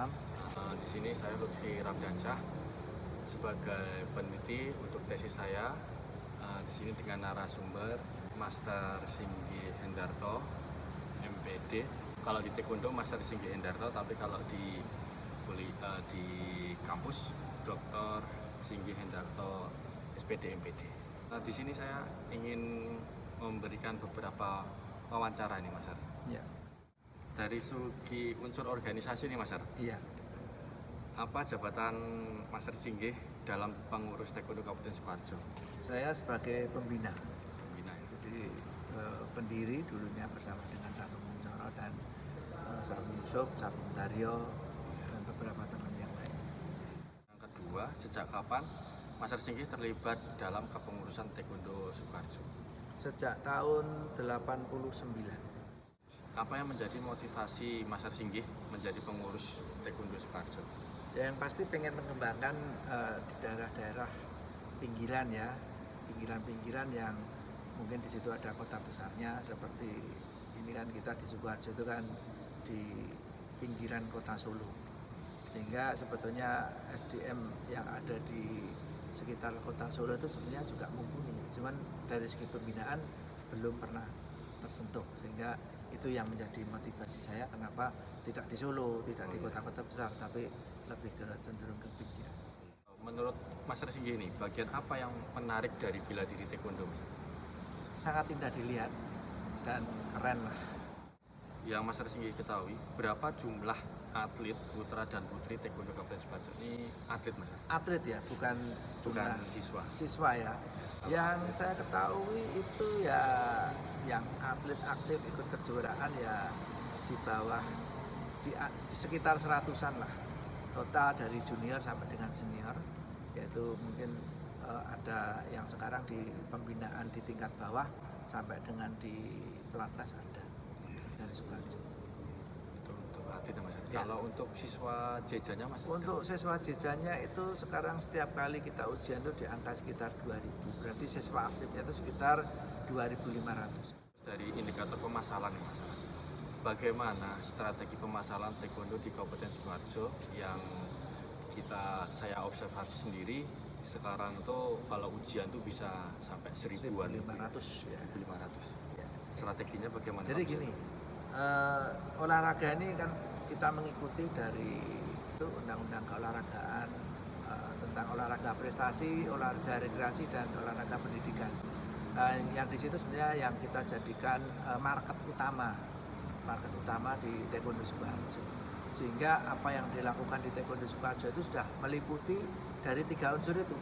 malam. Di sini saya Lutfi Ramdansyah sebagai peneliti untuk tesis saya. Di sini dengan narasumber Master Singgi Hendarto, MPD. Kalau di Taekwondo Master Singgi Hendarto, tapi kalau di kampus Dr. Singgi Hendarto, SPD MPD. Di sini saya ingin memberikan beberapa wawancara ini, Mas. Ya. Dari segi unsur organisasi nih, Mas. Iya. Apa jabatan Master Singgih dalam pengurus Taekwondo Kabupaten Sukoharjo? Saya sebagai pembina. Pembina ya. Jadi pendiri dulunya bersama dengan Sabung Muncoro dan Sabung Yusuf, Sabung Daryo dan beberapa teman yang lain. Yang kedua, sejak kapan Master Singgih terlibat dalam kepengurusan Taekwondo Sukoharjo? Sejak tahun 89. Apa yang menjadi motivasi Master Singgih menjadi pengurus Taekwondo Sukoharjo? Yang pasti pengen mengembangkan di daerah-daerah pinggiran ya, pinggiran-pinggiran yang mungkin di situ ada kota besarnya, seperti ini kan kita di Sukoharjo itu kan di pinggiran kota Solo, sehingga sebetulnya SDM yang ada di sekitar kota Solo itu sebenarnya juga mumpuni, cuman dari segi pembinaan belum pernah tersentuh, sehingga itu yang menjadi motivasi saya kenapa tidak di Solo, tidak di kota-kota besar, tapi lebih ke cenderung ke pinggiran. Menurut Master Singgih ini, bagian apa yang menarik dari bela diri Taekwondo, Mas? Sangat indah dilihat dan keren lah. Yang Master Singgih ketahui, berapa jumlah atlet putra dan putri Taekwondo Kabupaten Sukoharjo? Ini atlet, Mas? Atlet ya, bukan jumlah siswa ya. Yang saya ketahui itu ya yang atlet aktif ikut kejuaraan ya di bawah di sekitar 100-an lah, total dari junior sampai dengan senior, yaitu mungkin ada yang sekarang di pembinaan di tingkat bawah sampai dengan di pelatnas ada dari Sukoharjo. Untuk atlet, Mas. Ya. Kalau untuk siswa jejannya, Mas? Untuk siswa jejannya itu sekarang setiap kali kita ujian itu di angka sekitar 2000. Berarti siswa aktifnya itu sekitar 2500. Dari indikator permasalahan, Mas, bagaimana strategi permasalahan Taekwondo di Kabupaten Sukoharjo yang saya observasi sendiri sekarang tuh kalau ujian tuh bisa sampai 1.500 ya. 1.500. Ya. Strateginya bagaimana? Jadi gini, olahraga ini kan kita mengikuti dari itu undang-undang keolahragaan tentang olahraga prestasi, olahraga rekreasi dan olahraga pendidikan. Yang di situ sebenarnya yang kita jadikan market utama di Taekwondo Sukoharjo. Sehingga apa yang dilakukan di Taekwondo Sukoharjo itu sudah meliputi dari 3 unsur itu.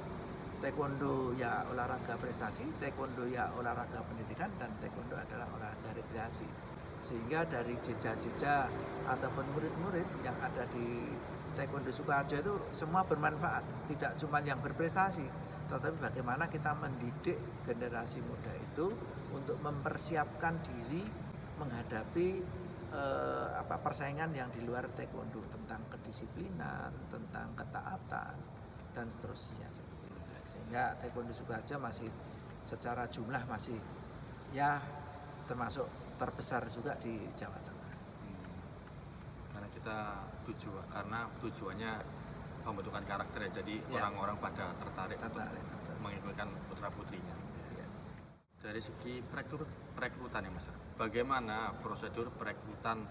Taekwondo ya olahraga prestasi, Taekwondo ya olahraga pendidikan, dan Taekwondo adalah olahraga rekreasi. Sehingga dari jejak-jejak ataupun murid-murid yang ada di Taekwondo Sukoharjo itu semua bermanfaat, tidak cuma yang berprestasi, tetapi bagaimana kita mendidik generasi muda itu untuk mempersiapkan diri menghadapi persaingan yang di luar Taekwondo, tentang kedisiplinan, tentang ketaatan dan seterusnya. Sehingga Taekwondo Sukoharjo masih secara jumlah masih ya termasuk terbesar juga di Jawa Tengah. Karena tujuannya pembentukan karakter ya, jadi orang-orang pada tertarik untuk mengikutkan putra-putrinya. Ya. Dari segi perekrutan ya, Mas, bagaimana prosedur perekrutan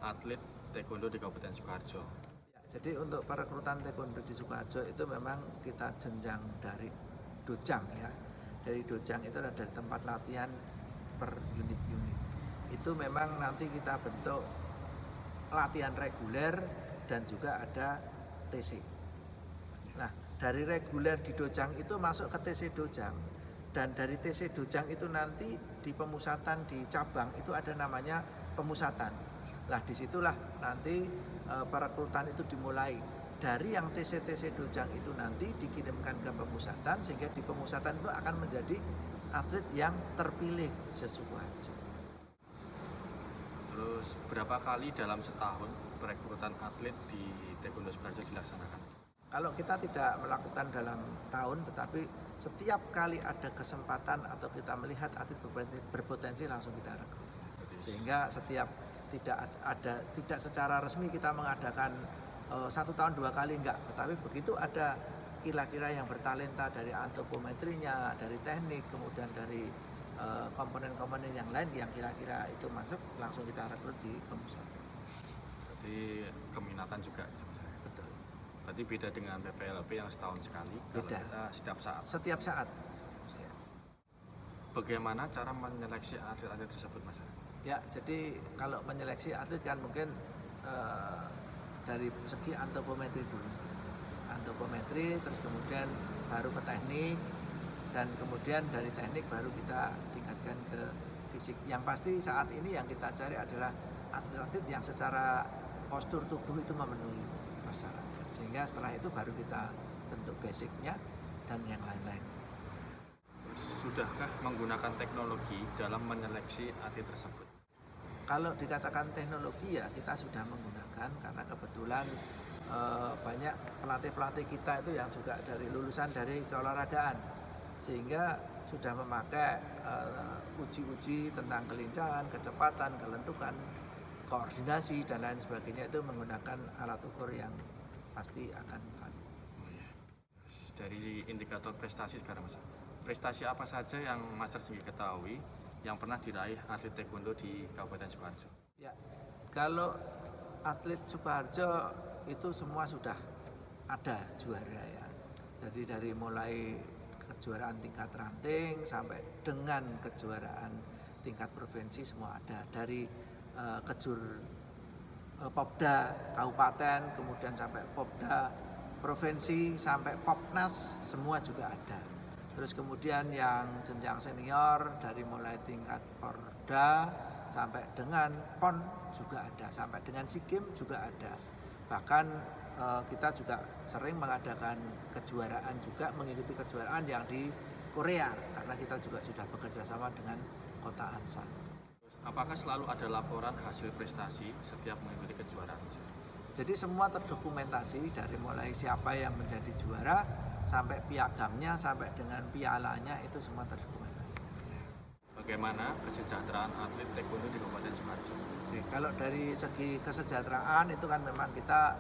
atlet Taekwondo di Kabupaten Sukoharjo? Ya, jadi untuk perekrutan Taekwondo di Sukoharjo itu memang kita jenjang dari dojang ya. Dari dojang itu ada dari tempat latihan per unit-unit. Itu memang nanti kita bentuk latihan reguler dan juga ada TC. Nah, dari reguler di dojang itu masuk ke TC dojang, dan dari TC dojang itu nanti di pemusatan di cabang itu ada namanya pemusatan. Nah, disitulah nanti perekrutan itu dimulai. Dari yang TC dojang itu nanti dikirimkan ke pemusatan, sehingga di pemusatan itu akan menjadi atlet yang terpilih se-Sukoharjo. Terus berapa kali dalam setahun perekrutan atlet di Taekwondo Sukoharjo dilaksanakan? Kalau kita tidak melakukan dalam tahun, tetapi setiap kali ada kesempatan atau kita melihat atlet berpotensi langsung kita rekrut. Sehingga setiap tidak secara resmi kita mengadakan 1 tahun 2 kali enggak, tetapi begitu ada kira-kira yang bertalenta dari antropometrinya, dari teknik, kemudian dari komponen-komponen yang lain yang kira-kira itu masuk, langsung kita rekrut di pemusat. Jadi keminatan juga. Betul. Berarti beda dengan PPLP yang setahun sekali. Beda. Kalau kita setiap saat. Setiap saat. Bagaimana cara menyeleksi atlet-atlet tersebut, Mas? Ya, jadi kalau menyeleksi atlet kan mungkin dari segi antropometri dulu. Antropometri, terus kemudian baru ke teknik, dan kemudian dari teknik baru kita tingkatkan ke fisik. Yang pasti saat ini yang kita cari adalah atlet-atlet yang secara postur tubuh itu memenuhi persyaratan. Sehingga setelah itu baru kita bentuk basicnya dan yang lain-lain. Sudahkah menggunakan teknologi dalam menyeleksi atlet tersebut? Kalau dikatakan teknologi ya kita sudah menggunakan, karena kebetulan banyak pelatih-pelatih kita itu yang juga dari lulusan dari keolahragaan, sehingga sudah memakai uji-uji tentang kelincahan, kecepatan, kelentukan, koordinasi dan lain sebagainya itu menggunakan alat ukur yang pasti akan valid. Dari indikator prestasi sekarang, Mas, prestasi apa saja yang Master Singgi ketahui yang pernah diraih atlet taekwondo di Kabupaten Sukoharjo? Ya, kalau atlet Sukoharjo itu semua sudah ada juara ya. Jadi dari mulai kejuaraan tingkat ranting sampai dengan kejuaraan tingkat provinsi semua ada. Dari kejur Popda kabupaten, kemudian sampai Popda provinsi, sampai Popnas semua juga ada. Terus kemudian yang jenjang senior dari mulai tingkat Porda sampai dengan PON juga ada, sampai dengan SEA Games juga ada. Bahkan kita juga sering mengadakan kejuaraan juga, mengikuti kejuaraan yang di Korea, karena kita juga sudah bekerja sama dengan Kota Ansan. Apakah selalu ada laporan hasil prestasi setiap mengikuti kejuaraan? Jadi semua terdokumentasi dari mulai siapa yang menjadi juara sampai piagamnya, sampai dengan pialanya, itu semua terdokumentasi. Bagaimana kesejahteraan atlet taekwondo di Kabupaten Sukoharjo? Oke, kalau dari segi kesejahteraan itu kan memang kita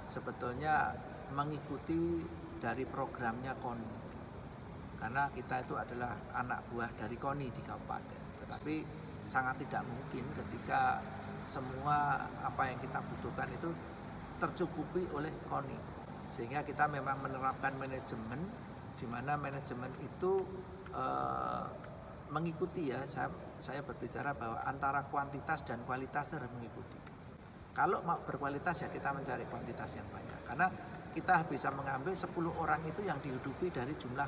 sebetulnya mengikuti dari programnya KONI, karena kita itu adalah anak buah dari KONI di kabupaten. Tetapi sangat tidak mungkin ketika semua apa yang kita butuhkan itu tercukupi oleh KONI, sehingga kita memang menerapkan manajemen, di mana manajemen itu mengikuti ya, saya berbicara bahwa antara kuantitas dan kualitas harus mengikuti. Kalau mau berkualitas ya kita mencari kuantitas yang banyak, karena kita bisa mengambil 10 orang itu yang dihidupi dari jumlah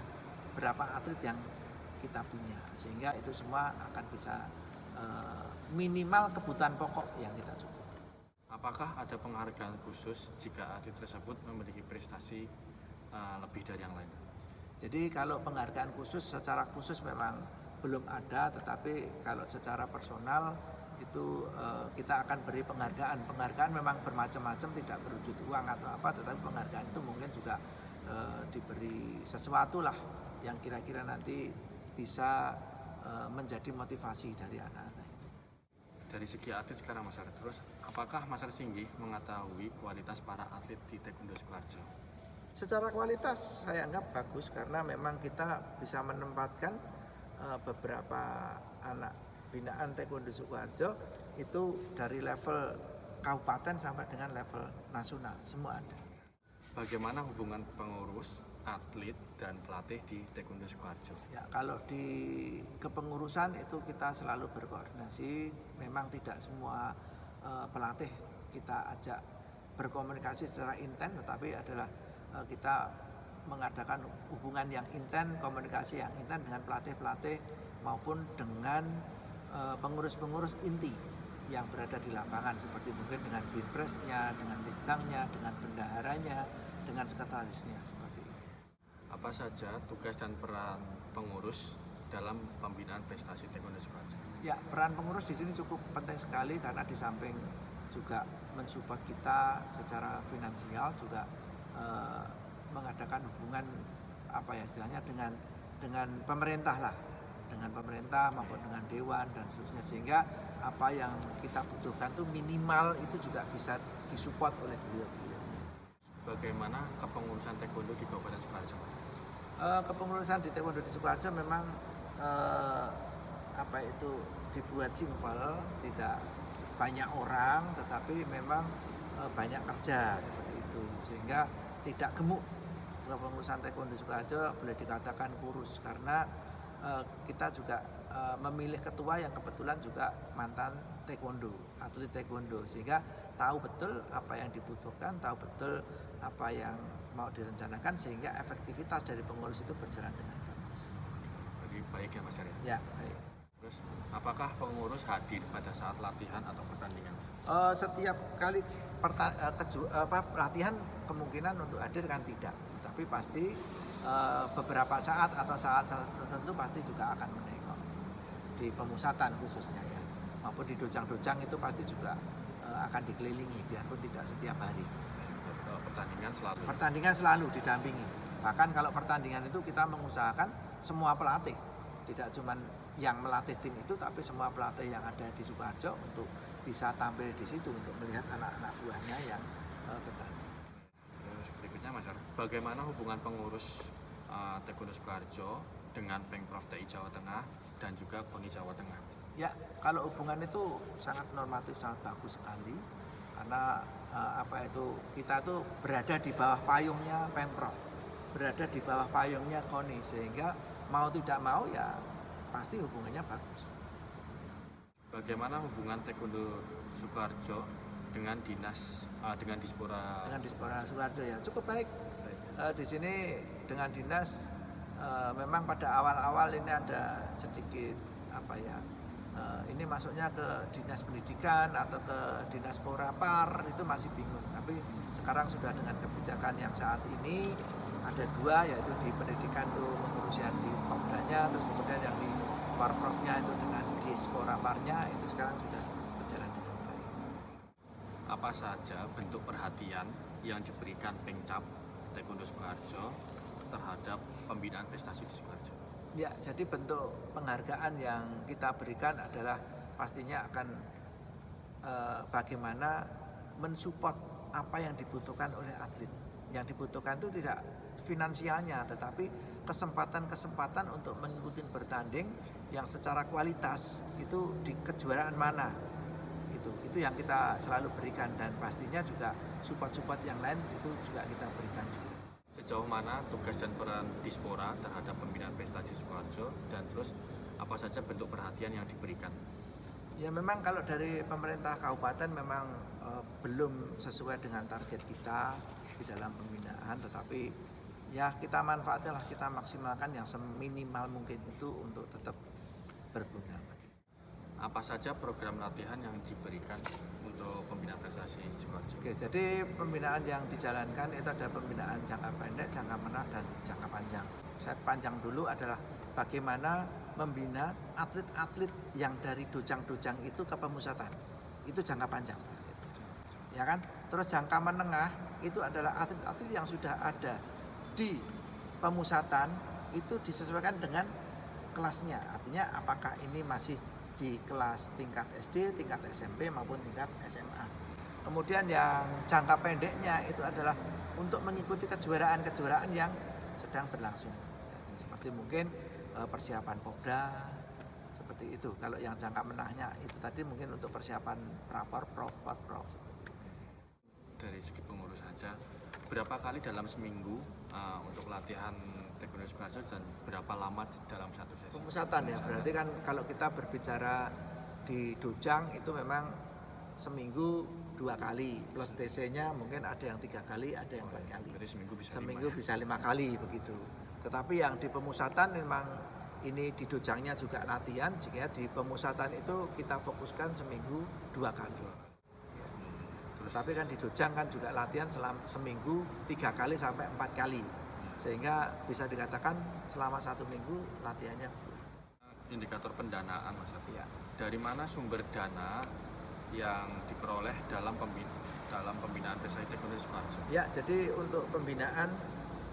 berapa atlet yang kita punya, sehingga itu semua akan bisa minimal kebutuhan pokok yang kita cukup. Apakah ada penghargaan khusus jika atlet tersebut memiliki prestasi lebih dari yang lain? Jadi kalau penghargaan khusus secara khusus memang belum ada, tetapi kalau secara personal itu kita akan beri penghargaan. Penghargaan memang bermacam-macam, tidak berwujud uang atau apa, tetapi penghargaan itu mungkin juga diberi sesuatu lah yang kira-kira nanti bisa menjadi motivasi dari anak-anak itu. Dari segi atlet sekarang, Mas, terus apakah Mas Singgi mengetahui kualitas para atlet di Taekwondo Sukoharjo? Secara kualitas saya anggap bagus, karena memang kita bisa menempatkan beberapa anak binaan Taekwondo Sukoharjo itu dari level kabupaten sampai dengan level nasional, semua ada. Bagaimana hubungan pengurus, atlet, dan pelatih di Taekwondo Sukoharjo? Ya, kalau di kepengurusan itu kita selalu berkoordinasi. Memang tidak semua pelatih kita ajak berkomunikasi secara intens, tetapi adalah kita mengadakan hubungan yang intens, komunikasi yang intens dengan pelatih-pelatih maupun dengan pengurus-pengurus inti yang berada di lapangan, seperti mungkin dengan binpresnya, dengan litbangnya, dengan bendaharanya, dengan sekretarisnya, seperti itu. Apa saja tugas dan peran pengurus dalam pembinaan prestasi Taekwondo Sukoharjo? Ya, peran pengurus di sini cukup penting sekali, karena di samping juga mensupport kita secara finansial, juga mengadakan hubungan apa ya istilahnya dengan pemerintah lah, dengan pemerintah maupun dengan dewan dan seterusnya, sehingga apa yang kita butuhkan tuh minimal itu juga bisa disupport oleh beliau-beliau. Bagaimana kepengurusan taekwondo di Kabupaten Sukoharjo, Mas? Kepengurusan di taekwondo di Sukoharjo memang dibuat simpel, tidak banyak orang, tetapi memang banyak kerja seperti itu, sehingga tidak gemuk. Kepengurusan taekwondo Sukoharjo boleh dikatakan kurus karena kita juga memilih ketua yang kebetulan juga mantan taekwondo, atlet taekwondo, sehingga tahu betul apa yang dibutuhkan, tahu betul apa yang mau direncanakan, sehingga efektivitas dari pengurus itu berjalan dengan bagus. Jadi baik ya, Mas Arya? Ya, baik. Terus apakah pengurus hadir pada saat latihan atau pertandingan? Setiap kali latihan kemungkinan untuk hadir kan tidak, tapi pasti beberapa saat atau saat tertentu pasti juga akan menengok di pemusatan khususnya ya, maupun di dojang-dojang itu pasti juga akan dikelilingi biarpun tidak setiap hari. Pertandingan selalu? Pertandingan selalu didampingi, bahkan kalau pertandingan itu kita mengusahakan semua pelatih, tidak cuma yang melatih tim itu, tapi semua pelatih yang ada di Sukoharjo untuk bisa tampil di situ untuk melihat anak-anak buahnya yang bertanding. Terus berikutnya, Mas Ar, bagaimana hubungan pengurus taekwondo Sukoharjo dengan Pemprov DKI Jawa Tengah dan juga KONI Jawa Tengah? Ya, kalau hubungan itu sangat normatif, sangat bagus sekali, karena kita tuh berada di bawah payungnya Pemprov, berada di bawah payungnya KONI, sehingga mau tidak mau ya pasti hubungannya bagus. Bagaimana hubungan taekwondo Sukoharjo dengan Dispora Sukoharjo ya cukup baik. Di sini dengan dinas memang pada awal-awal ini ada sedikit ini masuknya ke dinas pendidikan atau ke dinas Porapar, itu masih bingung, tapi sekarang sudah dengan kebijakan yang saat ini ada dua, yaitu di pendidikan itu mengurus yang di Popdanya, terus kemudian yang di Warprovnya itu dengan di Poraparnya, itu sekarang sudah berjalan dengan baik. Apa saja bentuk perhatian yang diberikan Pemcap Taekwondo Sukoharjo terhadap pembinaan prestasi di Sukoharjo? Ya, jadi bentuk penghargaan yang kita berikan adalah pastinya akan bagaimana mensupport apa yang dibutuhkan oleh atlet. Yang dibutuhkan itu tidak finansialnya, tetapi kesempatan-kesempatan untuk mengikuti bertanding yang secara kualitas itu di kejuaraan mana. Itu yang kita selalu berikan, dan pastinya juga support-support yang lain itu juga kita berikan juga. Sejauh mana tugas dan peran Dispora terhadap pembinaan prestasi Sukoharjo, dan terus apa saja bentuk perhatian yang diberikan? Ya memang kalau dari pemerintah kabupaten memang belum sesuai dengan target kita di dalam pembinaan, tetapi ya kita manfaatkanlah, kita maksimalkan yang seminimal mungkin itu untuk tetap berguna. Apa saja program latihan yang diberikan untuk pembinaan prestasi Sukoharjo? Oke, jadi pembinaan yang dijalankan itu ada pembinaan jangka pendek, jangka menengah, dan jangka panjang. Saya panjang dulu adalah bagaimana membina atlet-atlet yang dari dojang-dojang itu ke pemusatan. Itu jangka panjang. Ya kan? Terus jangka menengah itu adalah atlet-atlet yang sudah ada di pemusatan, itu disesuaikan dengan kelasnya. Artinya apakah ini masih di kelas tingkat SD, tingkat SMP maupun tingkat SMA. Kemudian yang jangka pendeknya itu adalah untuk mengikuti kejuaraan-kejuaraan yang sedang berlangsung. Seperti mungkin persiapan Popda, seperti itu. Kalau yang jangka menengahnya itu tadi mungkin untuk persiapan Prapor, Prof. Dari segi pengurus saja, berapa kali dalam seminggu untuk latihan taekwondo Sukoharjo, dan berapa lama dalam satu sesi? Pemusatan ya, berarti kan kalau kita berbicara di dojang itu memang seminggu 2 kali, plus TC-nya mungkin ada yang 3 kali, ada yang 4 kali. Jadi seminggu bisa 5 kali begitu. Tetapi yang di pemusatan memang ini di dojangnya juga latihan, jika di pemusatan itu kita fokuskan seminggu 2 kali. Tapi kan di dojang kan juga latihan seminggu 3 kali sampai 4 kali. Sehingga bisa dikatakan selama 1 minggu latihannya full. Indikator pendanaan, Mas. Ya. Dari mana sumber dana yang diperoleh dalam pembinaan prestasi taekwondo Sukoharjo? Ya, jadi untuk pembinaan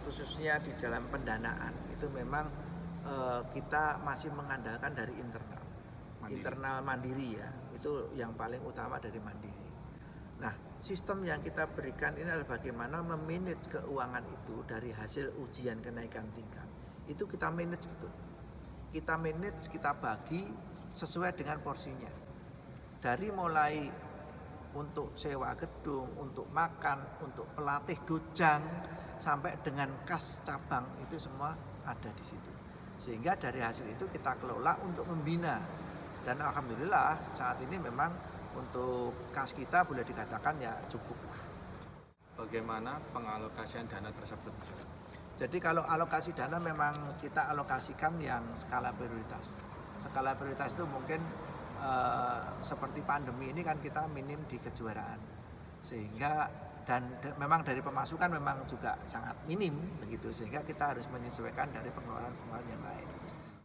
khususnya di dalam pendanaan itu memang kita masih mengandalkan dari internal mandiri ya, itu yang paling utama dari mandiri. Nah, sistem yang kita berikan ini adalah bagaimana memanage keuangan itu dari hasil ujian kenaikan tingkat. Itu kita manage betul. Kita manage, kita bagi sesuai dengan porsinya. Dari mulai untuk sewa gedung, untuk makan, untuk pelatih dojang, sampai dengan kas cabang itu semua ada di situ. Sehingga dari hasil itu kita kelola untuk membina. Dan alhamdulillah saat ini memang untuk kas kita boleh dikatakan ya cukup lah. Bagaimana pengalokasian dana tersebut? Jadi kalau alokasi dana memang kita alokasikan yang skala prioritas. Skala prioritas itu mungkin seperti pandemi ini kan kita minim di kejuaraan. Sehingga memang dari pemasukan memang juga sangat minim begitu, sehingga kita harus menyesuaikan dari pengeluaran-pengeluaran yang lain.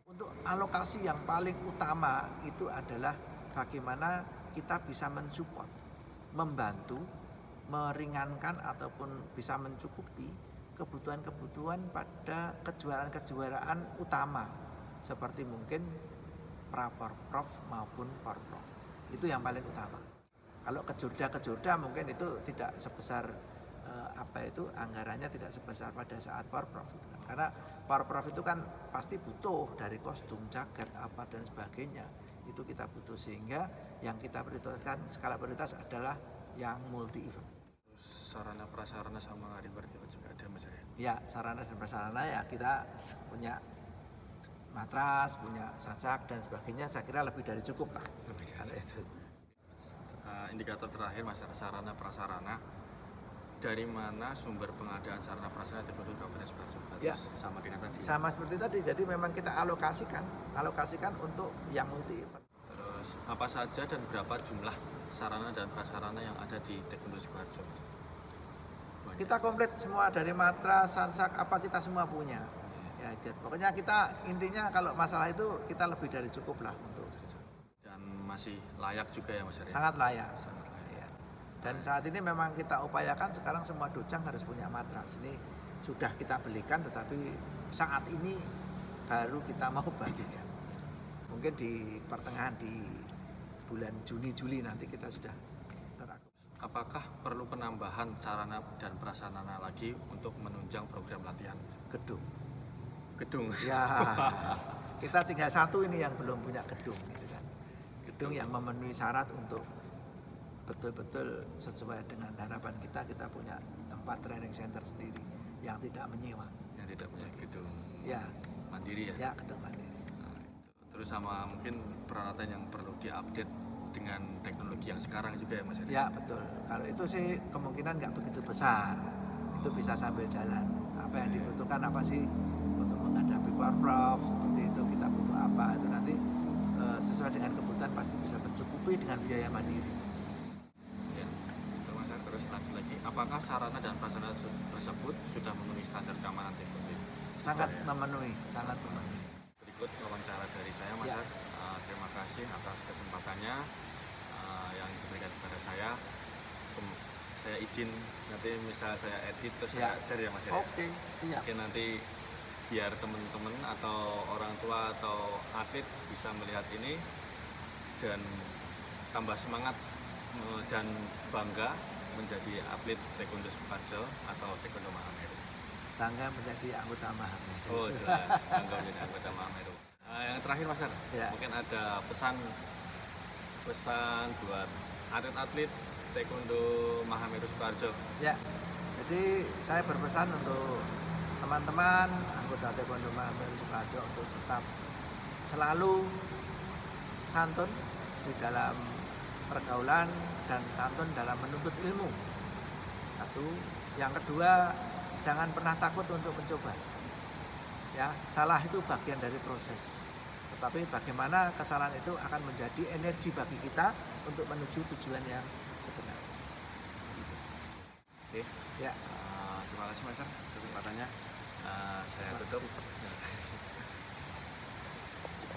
Untuk alokasi yang paling utama itu adalah bagaimana kita bisa mensupport, membantu, meringankan ataupun bisa mencukupi kebutuhan-kebutuhan pada kejuaraan-kejuaraan utama seperti mungkin pra-porprov maupun porprov. Itu yang paling utama. Kalau kejurda mungkin itu tidak sebesar anggarannya tidak sebesar pada saat porprov itu kan. Karena porprov itu kan pasti butuh dari kostum, jaket, apa dan sebagainya. Itu kita butuh, sehingga yang kita prioritaskan skala prioritas adalah yang multi event. Sarana prasarana sama reward juga ada Mas ya? Ya, sarana dan prasarana ya kita punya matras, punya sansak dan sebagainya, saya kira lebih dari cukup lah. Itu. Indikator terakhir Mas, sarana prasarana. Dari mana sumber pengadaan sarana prasarana Taekwondo Kabupaten Sidoarjo? Ya, sama dengan tadi. Sama seperti tadi, jadi memang kita alokasikan untuk yang multi event. Terus apa saja dan berapa jumlah sarana dan prasarana yang ada di Taekwondo Sidoarjo? Kita komplit semua, dari matras, sansak, apa kita semua punya. Ya, pokoknya kita intinya kalau masalah itu kita lebih dari cukup lah untuk. Dan masih layak juga ya Mas? Sangat layak. Sangat layak. Ya. Dan saat ini memang kita upayakan sekarang semua dojang harus punya matras. Ini sudah kita belikan, tetapi saat ini baru kita mau bagikan. Mungkin di pertengahan di bulan Juni-Juli nanti kita sudah terakhir. Apakah perlu penambahan sarana dan prasarana lagi untuk menunjang program latihan? Gedung. Ya, kita tinggal satu ini yang belum punya gedung, gitu kan. Gedung yang memenuhi syarat untuk betul-betul sesuai dengan harapan kita punya tempat training center sendiri yang tidak menyewa. Yang tidak punya gedung Ya. mandiri ya? Ya, gedung mandiri. Nah, terus sama mungkin peralatan yang perlu diupdate dengan teknologi yang sekarang juga ya Mas? Ya, betul. Kalau itu sih kemungkinan nggak begitu besar. Itu bisa sambil jalan. Apa yang dibutuhkan apa sih untuk menghadapi porprov seperti itu, kita butuh apa, itu nanti sesuai dengan kebutuhan pasti bisa tercukupi dengan biaya mandiri. Ya, itu Mas. Terus lanjut lagi, apakah sarana dan prasarana tersebut sudah memenuhi standar keamanan Taekwondo? Sangat memenuhi. Berikut wawancara dari saya Mas. Ya. Terima kasih atas kesempatannya yang diberikan kepada saya. Saya izin nanti misal saya edit terus Ya. saya share ya Mas. Oke, siap. Mungkin nanti biar teman-teman atau orang tua atau atlet bisa melihat ini dan tambah semangat dan bangga menjadi atlet Taekwondo Sidoarjo atau Taekwondo Mahameru. Bangga menjadi anggota Mahameru. Oh jelas, bangga menjadi anggota Mahameru. Yang terakhir Mas, Ya. mungkin ada pesan buat atlet-atlet Taekwondo Mahameru Sidoarjo. Ya, jadi saya berpesan untuk teman-teman anggota Taekwondo Mahameru Sidoarjo untuk tetap selalu santun di dalam pergaulan dan santun dalam menuntut ilmu. Satu, yang kedua, jangan pernah takut untuk mencoba. Ya, salah itu bagian dari proses. Tetapi bagaimana kesalahan itu akan menjadi energi bagi kita untuk menuju tujuan yang sebenarnya. Oke. Ya. Terima kasih Mas kesempatannya. Saya tutup.